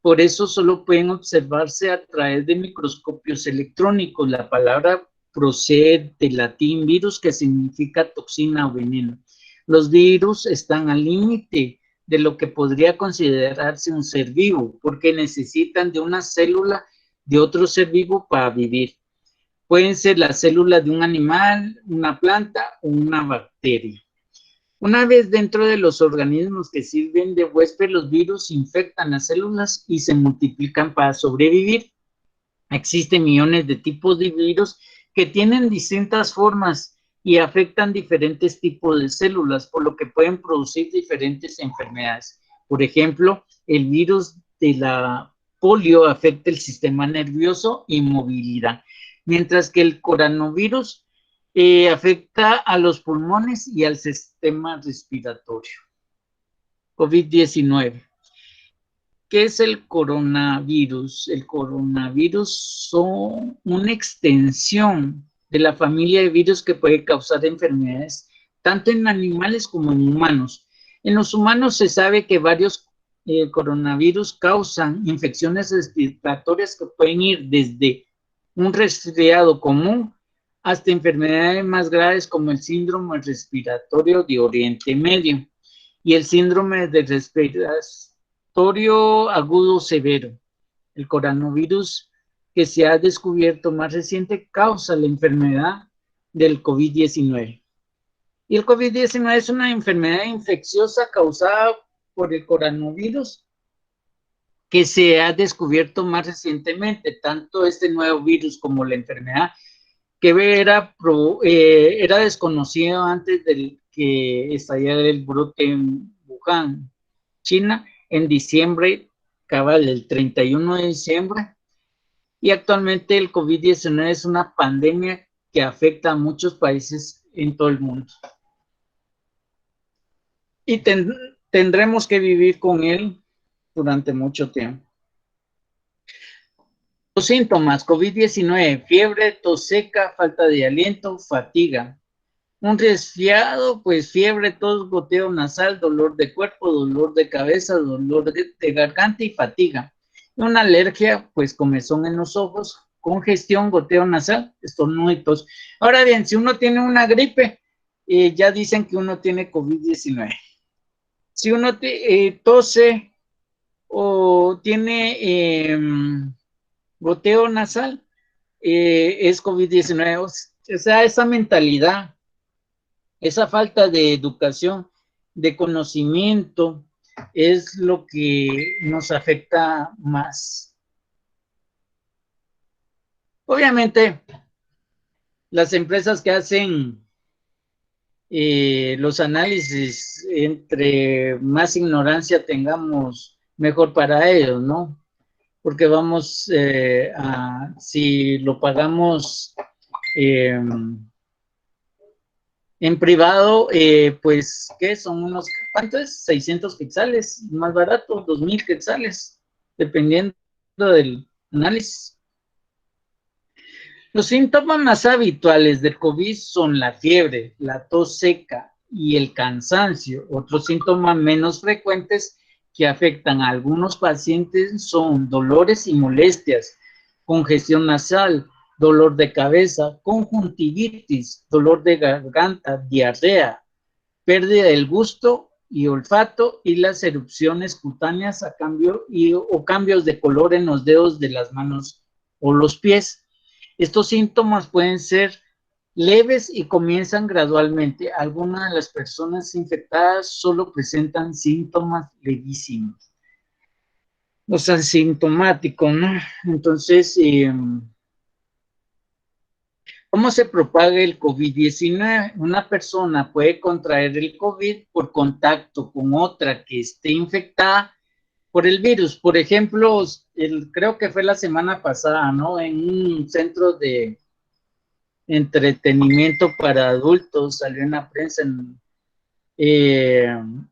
Por eso solo pueden observarse a través de microscopios electrónicos. La palabra procede del latín virus, que significa toxina o veneno. Los virus están al límite de lo que podría considerarse un ser vivo, porque necesitan de una célula de otro ser vivo para vivir. Pueden ser las células de un animal, una planta o una bacteria. Una vez dentro de los organismos que sirven de huésped, los virus infectan las células y se multiplican para sobrevivir. Existen millones de tipos de virus que tienen distintas formas y afectan diferentes tipos de células, por lo que pueden producir diferentes enfermedades. Por ejemplo, el virus de la polio afecta el sistema nervioso y movilidad, mientras que el coronavirus afecta a los pulmones y al sistema respiratorio. COVID-19. ¿Qué es el coronavirus? El coronavirus son una extensión de la familia de virus que puede causar enfermedades tanto en animales como en humanos. En los humanos se sabe que varios coronavirus causan infecciones respiratorias que pueden ir desde un resfriado común hasta enfermedades más graves como el síndrome respiratorio de Oriente Medio y el síndrome de respiratorio agudo severo. El coronavirus que se ha descubierto más reciente causa la enfermedad del COVID-19. Y el COVID-19 es una enfermedad infecciosa causada por el coronavirus que se ha descubierto más recientemente, tanto este nuevo virus como la enfermedad que era desconocido antes del que estallara el brote en Wuhan, China, en diciembre, cabal, el 31 de diciembre, y actualmente el COVID-19 es una pandemia que afecta a muchos países en todo el mundo. Y tendremos que vivir con él durante mucho tiempo. Los síntomas: COVID-19, fiebre, tos seca, falta de aliento, fatiga. Un resfriado, pues fiebre, tos, goteo nasal, dolor de cuerpo, dolor de cabeza, dolor de garganta y fatiga. Una alergia, pues comezón en los ojos, congestión, goteo nasal, estornudo y tos. Ahora bien, si uno tiene una gripe, ya dicen que uno tiene COVID-19. Si uno tose o tiene goteo nasal, es COVID-19. O sea, esa mentalidad, esa falta de educación, de conocimiento, es lo que nos afecta más. Obviamente, las empresas que hacen los análisis, entre más ignorancia tengamos, mejor para ellos, ¿no? Porque vamos si lo pagamos en privado, pues, ¿qué? Son unos, ¿cuánto es? 600 quetzales, más barato, 2,000 quetzales, dependiendo del análisis. Los síntomas más habituales del COVID son la fiebre, la tos seca y el cansancio. Otros síntomas menos frecuentes que afectan a algunos pacientes son dolores y molestias, congestión nasal, dolor de cabeza, conjuntivitis, dolor de garganta, diarrea, pérdida del gusto y olfato y las erupciones cutáneas o cambios de color en los dedos de las manos o los pies. Estos síntomas pueden ser leves y comienzan gradualmente. Algunas de las personas infectadas solo presentan síntomas levísimos. O sea, asintomáticos, ¿no? Entonces, ¿cómo se propaga el COVID-19? Una persona puede contraer el COVID por contacto con otra que esté infectada por el virus. Por ejemplo, creo que fue la semana pasada, ¿no? En un centro de entretenimiento para adultos, salió en la prensa,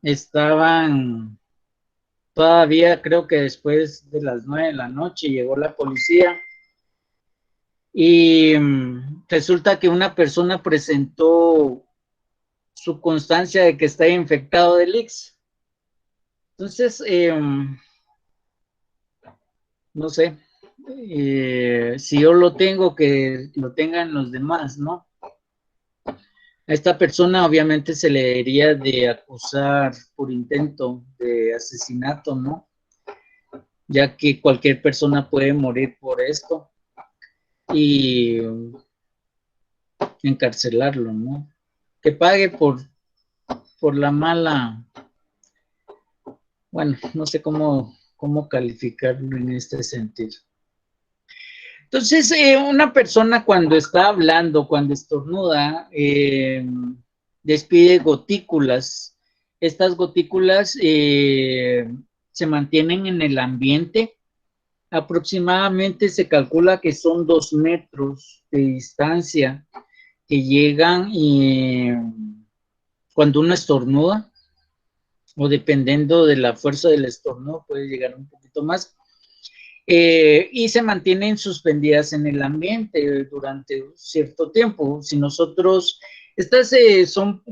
estaban todavía, creo que después de las 9 de la noche, llegó la policía y resulta que una persona presentó su constancia de que está infectado del IX. Entonces, no sé, si yo lo tengo, que lo tengan los demás, ¿no? A esta persona obviamente se le debería de acusar por intento de asesinato, ¿no? Ya que cualquier persona puede morir por esto y encarcelarlo, ¿no? Que pague por la mala, bueno, no sé cómo calificarlo en este sentido. Entonces, una persona cuando está hablando, cuando estornuda, despide gotículas. Estas gotículas se mantienen en el ambiente. Aproximadamente se calcula que son 2 metros de distancia que llegan cuando uno estornuda. o dependiendo de la fuerza del estornudo puede llegar un poquito más. Y se mantienen suspendidas en el ambiente durante cierto tiempo. Si nosotros, estas son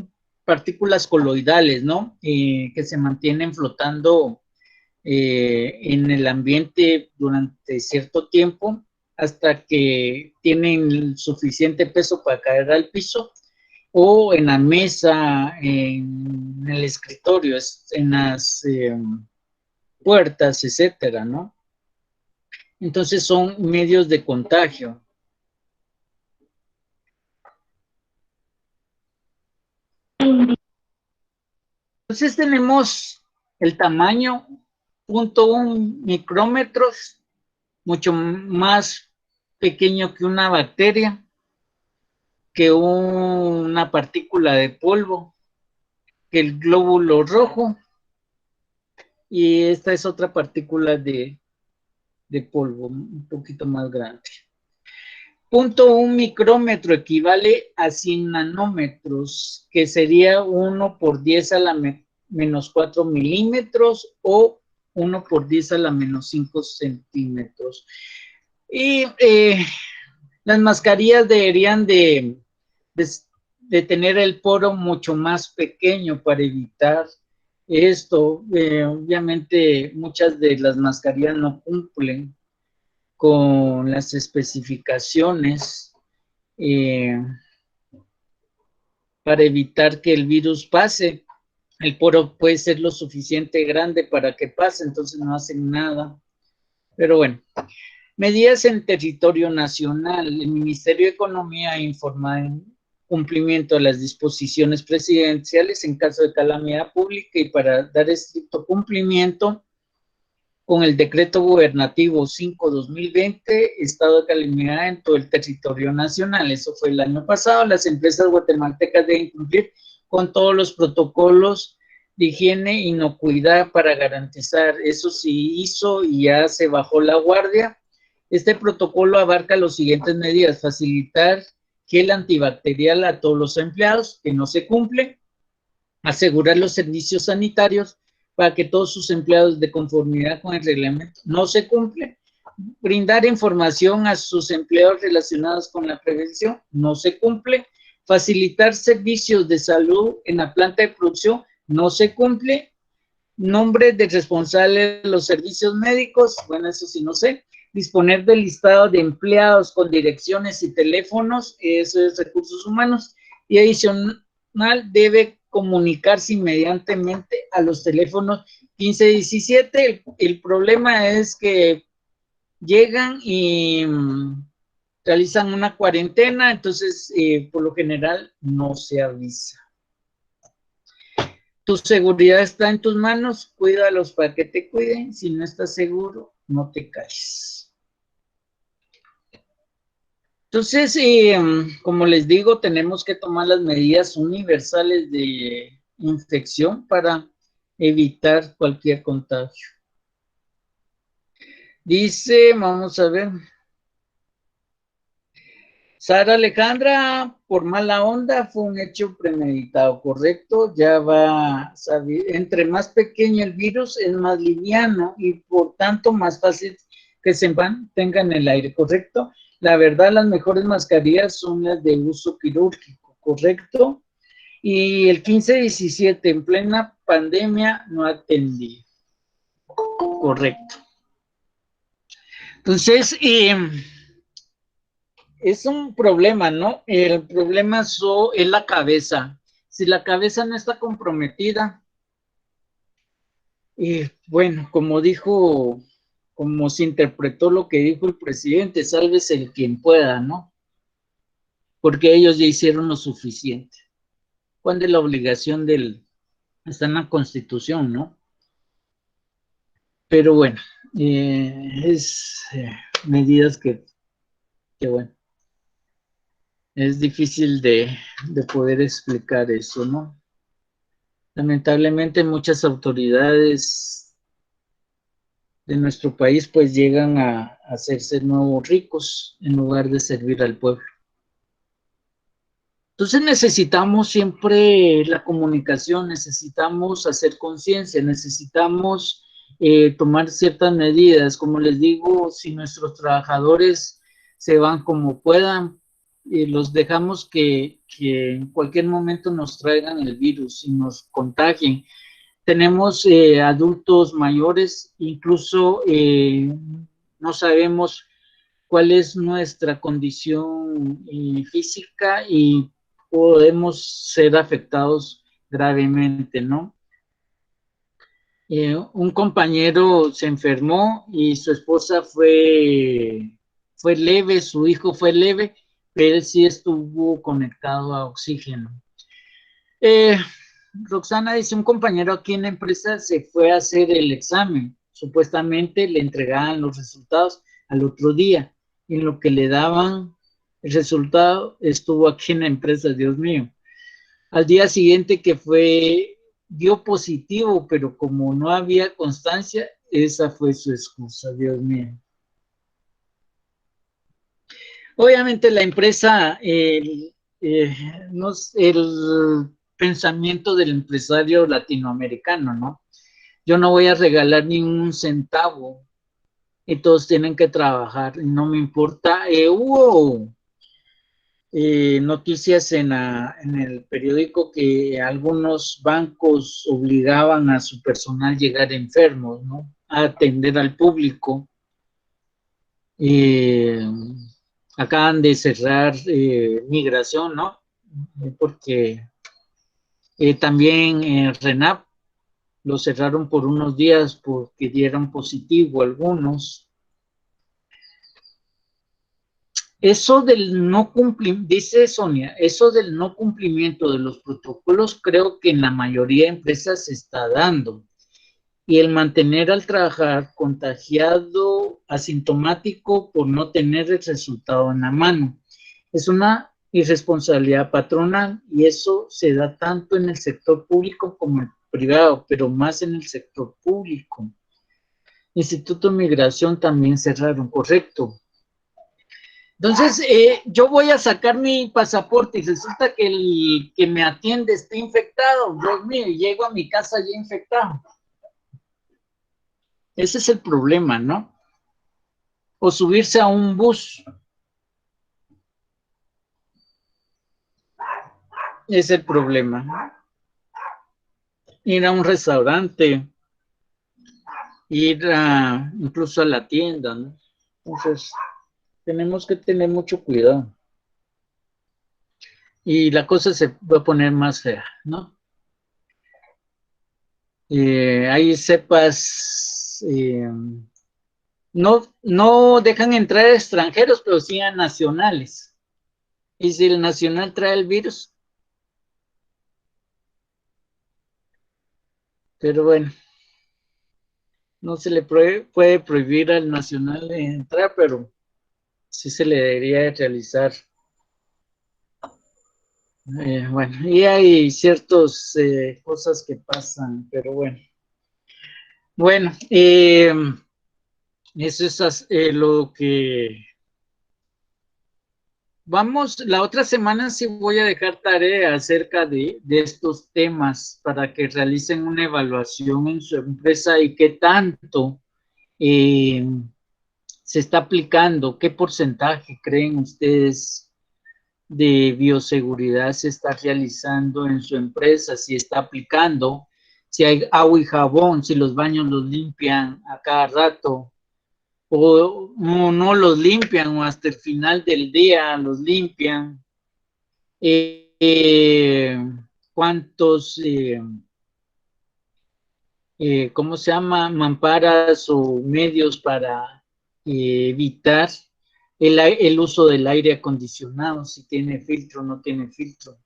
partículas coloidales, ¿no? Que se mantienen flotando en el ambiente durante cierto tiempo hasta que tienen suficiente peso para caer al piso o en la mesa, en el escritorio, en las puertas, etcétera, ¿no? Entonces son medios de contagio. Entonces tenemos el tamaño 0.1 micrómetros, mucho más pequeño que una bacteria, que una partícula de polvo, que el glóbulo rojo, y esta es otra partícula de polvo, un poquito más grande. 0.1 micrómetro equivale a 100 nanómetros, que sería 1 por 10 a la menos 4 milímetros o 1 por 10 a la menos 5 centímetros. Y las mascarillas deberían de tener el poro mucho más pequeño para evitar esto. Obviamente muchas de las mascarillas no cumplen con las especificaciones para evitar que el virus pase. El poro puede ser lo suficiente grande para que pase, entonces no hacen nada. Pero bueno, medidas en territorio nacional. El Ministerio de Economía informa en cumplimiento de las disposiciones presidenciales en caso de calamidad pública y para dar estricto cumplimiento con el decreto gubernativo 5/2020, estado de calamidad en todo el territorio nacional. Eso fue el año pasado. Las empresas guatemaltecas deben cumplir con todos los protocolos de higiene e inocuidad para garantizar. Eso sí hizo y ya se bajó la guardia. Este protocolo abarca las siguientes medidas: facilitar gel antibacterial a todos los empleados, que no se cumple; asegurar los servicios sanitarios para que todos sus empleados de conformidad con el reglamento, no se cumple; brindar información a sus empleados relacionados con la prevención, no se cumple; facilitar servicios de salud en la planta de producción, no se cumple; nombre de responsable de los servicios médicos, bueno, eso sí no sé; disponer del listado de empleados con direcciones y teléfonos, eso es recursos humanos; y adicional debe comunicarse inmediatamente a los teléfonos 1517. El problema es que llegan y realizan una cuarentena, entonces por lo general no se avisa. Tu seguridad está en tus manos, cuídalos para que te cuiden. Si no estás seguro, no te calles. Entonces, como les digo, tenemos que tomar las medidas universales de infección para evitar cualquier contagio. Dice, vamos a ver. Sara Alejandra, por mala onda, fue un hecho premeditado, ¿correcto? Ya va a saber, entre más pequeño el virus, es más liviano y por tanto más fácil que se mantenga en el aire, ¿correcto? La verdad, las mejores mascarillas son las de uso quirúrgico, ¿correcto? Y el 15-17, en plena pandemia, no atendí, correcto. Entonces, es un problema, ¿no? El problema es la cabeza. Si la cabeza no está comprometida, bueno, como se interpretó lo que dijo el presidente, sálvese el quien pueda, ¿no? Porque ellos ya hicieron lo suficiente. ¿Cuál es la obligación está en la Constitución, ¿no? Pero bueno, es medidas que bueno, es difícil de poder explicar eso, ¿no? Lamentablemente muchas autoridades de nuestro país pues llegan a hacerse nuevos ricos en lugar de servir al pueblo. Entonces necesitamos siempre la comunicación, necesitamos hacer conciencia, necesitamos tomar ciertas medidas. Como les digo, si nuestros trabajadores se van como puedan, los dejamos que en cualquier momento nos traigan el virus y nos contagien. Tenemos adultos mayores, incluso no sabemos cuál es nuestra condición física y podemos ser afectados gravemente, ¿no? Un compañero se enfermó y su esposa fue leve, su hijo fue leve, pero él sí estuvo conectado a oxígeno. Roxana dice, un compañero aquí en la empresa se fue a hacer el examen, supuestamente le entregaban los resultados al otro día, y en lo que le daban el resultado estuvo aquí en la empresa, Dios mío. Al día siguiente que fue, dio positivo, pero como no había constancia, esa fue su excusa, Dios mío. Obviamente la empresa, el pensamiento del empresario latinoamericano, ¿no? Yo no voy a regalar ni un centavo y todos tienen que trabajar, no me importa. Hubo noticias en el periódico que algunos bancos obligaban a su personal a llegar enfermos, ¿no? A atender al público. Acaban de cerrar migración, ¿no? Porque también RENAP lo cerraron por unos días porque dieron positivo algunos. Eso del no cumplimiento, dice Sonia, eso del no cumplimiento de los protocolos creo que en la mayoría de empresas se está dando. Y el mantener al trabajar contagiado, asintomático por no tener el resultado en la mano. Es una irresponsabilidad patronal y eso se da tanto en el sector público como en el privado, pero más en el sector público. Instituto de Migración también cerraron, correcto. Entonces, yo voy a sacar mi pasaporte y resulta que el que me atiende está infectado. Dios mío, y llego a mi casa ya infectado. Ese es el problema, ¿no? O subirse a un bus. Es el problema. Ir a un restaurante, ir incluso a la tienda, ¿no? Entonces, tenemos que tener mucho cuidado. Y la cosa se va a poner más fea, ¿no? Hay cepas, no dejan entrar extranjeros, pero sí a nacionales. Y si el nacional trae el virus. Pero bueno, no se le puede prohibir al nacional entrar, pero sí se le debería realizar. Bueno, y hay ciertas cosas que pasan, pero bueno. Bueno, eso es lo que vamos. La otra semana sí voy a dejar tarea acerca de estos temas para que realicen una evaluación en su empresa y qué tanto se está aplicando, qué porcentaje creen ustedes de bioseguridad se está realizando en su empresa, si está aplicando, si hay agua y jabón, si los baños los limpian a cada rato o no los limpian o hasta el final del día los limpian. ¿Cuántos, cómo se llama, mamparas o medios para evitar el uso del aire acondicionado, si tiene filtro o no tiene filtro?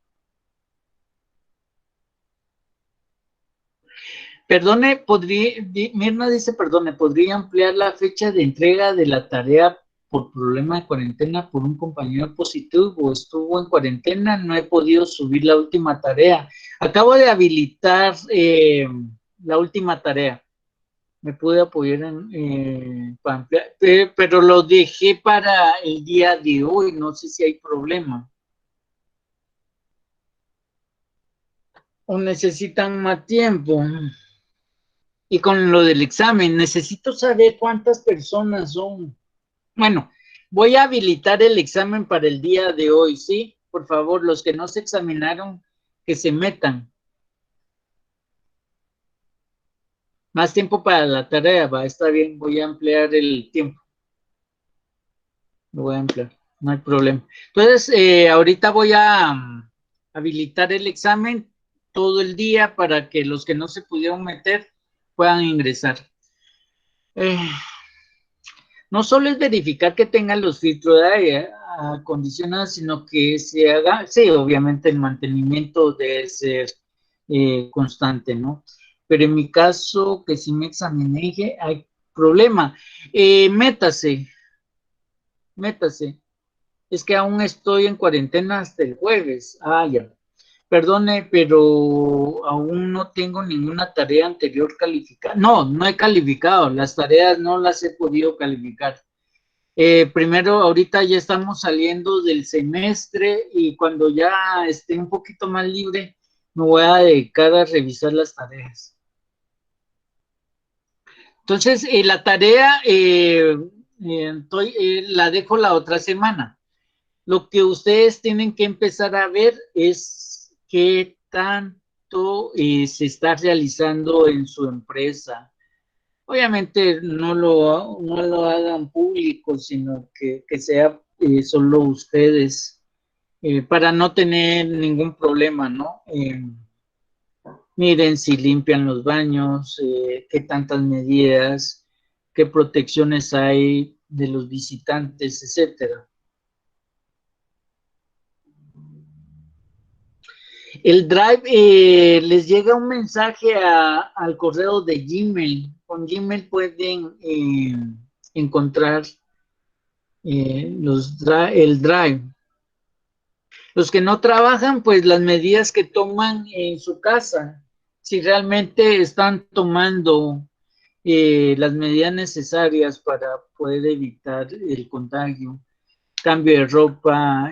Perdone, Mirna dice, perdone, ¿podría ampliar la fecha de entrega de la tarea por problema de cuarentena por un compañero positivo? Estuvo en cuarentena, no he podido subir la última tarea. Acabo de habilitar la última tarea. Me pude apoyar para ampliar, pero lo dejé para el día de hoy, no sé si hay problema. o necesitan más tiempo. Y con lo del examen, necesito saber cuántas personas son. Bueno, voy a habilitar el examen para el día de hoy, ¿sí? Por favor, los que no se examinaron, que se metan. Más tiempo para la tarea, va, está bien, voy a ampliar el tiempo. Lo voy a ampliar, no hay problema. Entonces, ahorita voy a habilitar el examen todo el día para que los que no se pudieron meter puedan ingresar. No solo es verificar que tengan los filtros de aire acondicionados, sino que se haga, sí, obviamente el mantenimiento debe ser constante, ¿no? Pero en mi caso, que si me examiné, hay problema. Métase. Es que aún estoy en cuarentena hasta el jueves. Ah, ya. Perdone, pero aún no tengo ninguna tarea anterior calificada. No, no he calificado. Las tareas no las he podido calificar. Primero, ahorita ya estamos saliendo del semestre y cuando ya esté un poquito más libre, me voy a dedicar a revisar las tareas. Entonces, la tarea la dejo la otra semana. Lo que ustedes tienen que empezar a ver es qué tanto se está realizando en su empresa. Obviamente no lo hagan público, sino que sea solo ustedes, para no tener ningún problema, ¿no? Miren si limpian los baños, qué tantas medidas, qué protecciones hay de los visitantes, etcétera. El Drive les llega un mensaje al correo de Gmail. Con Gmail pueden encontrar el Drive. Los que no trabajan, pues las medidas que toman en su casa, si realmente están tomando las medidas necesarias para poder evitar el contagio, cambio de ropa,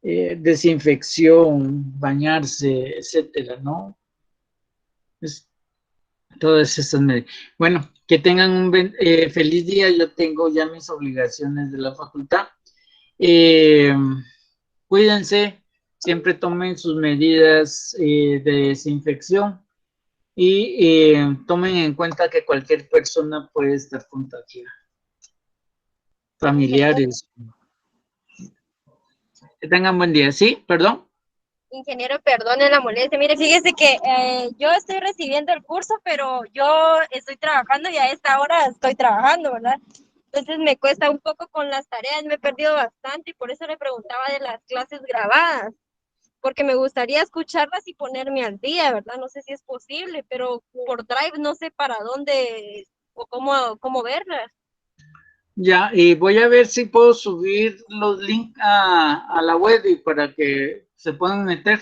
desinfección, bañarse, etcétera, ¿no? Es, todas esas medidas. Bueno, que tengan un feliz día. Yo tengo ya mis obligaciones de la facultad. Eh, Cuídense, siempre tomen sus medidas de desinfección y tomen en cuenta que cualquier persona puede estar contagiada. Familiares. Que tengan buen día. ¿Sí? ¿Perdón? Ingeniero, perdone la molestia. Mire, fíjese que yo estoy recibiendo el curso, pero yo estoy trabajando y a esta hora estoy trabajando, ¿verdad? Entonces me cuesta un poco con las tareas, me he perdido bastante y por eso le preguntaba de las clases grabadas, porque me gustaría escucharlas y ponerme al día, ¿verdad? No sé si es posible, pero por Drive no sé para dónde o cómo verlas. Ya, y voy a ver si puedo subir los links a la web y para que se puedan meter.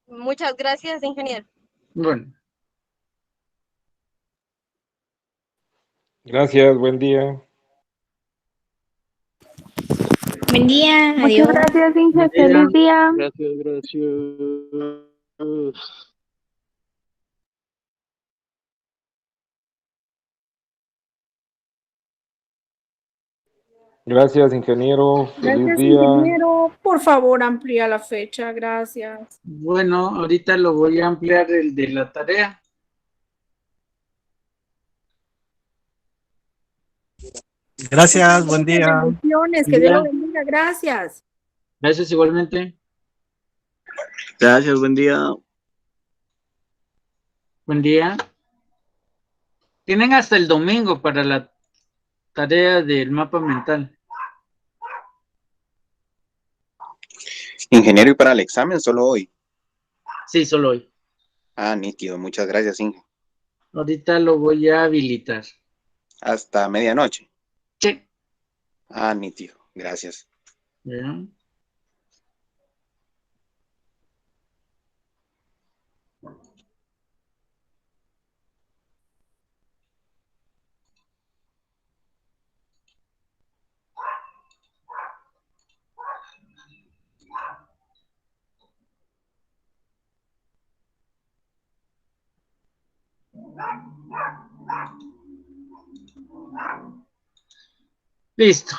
Muchas gracias, ingeniero. Bueno. Gracias, buen día. Buen día, Muchas adiós. gracias, Inge. Buen día. Feliz día. Gracias. Gracias, ingeniero. Feliz Gracias, día. ingeniero. Por favor, amplía la fecha. Gracias. Bueno, ahorita lo voy a ampliar el de la tarea. Gracias, buen día. Bendiciones, que Dios lo bendiga. Gracias. Gracias igualmente. Gracias, buen día. Buen día. Tienen hasta el domingo para la tarea del mapa mental. Ingeniero, y para el examen solo hoy. Sí, solo hoy. Ah, nítido. Muchas gracias, Inge. Ahorita lo voy a habilitar. Hasta medianoche. Sí. Ah, nítido. Gracias. Ya. Listo.